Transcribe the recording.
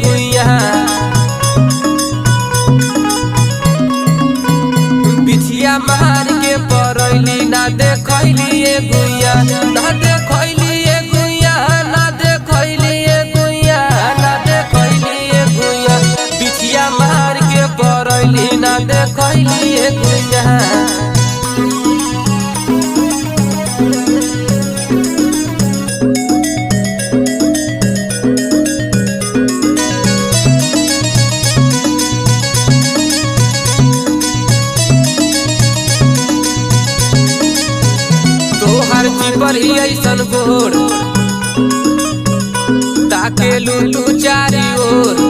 गुइया बिछिया मार के परैली ना देखैली गुइया ना देखैली गुइया ना देखैली गुइया ना देखैली गुइया बिछिया मार के परैली ना देखैली गुइया। तोहर जीवर ही ऐसन गोर ताके लू चारी ओर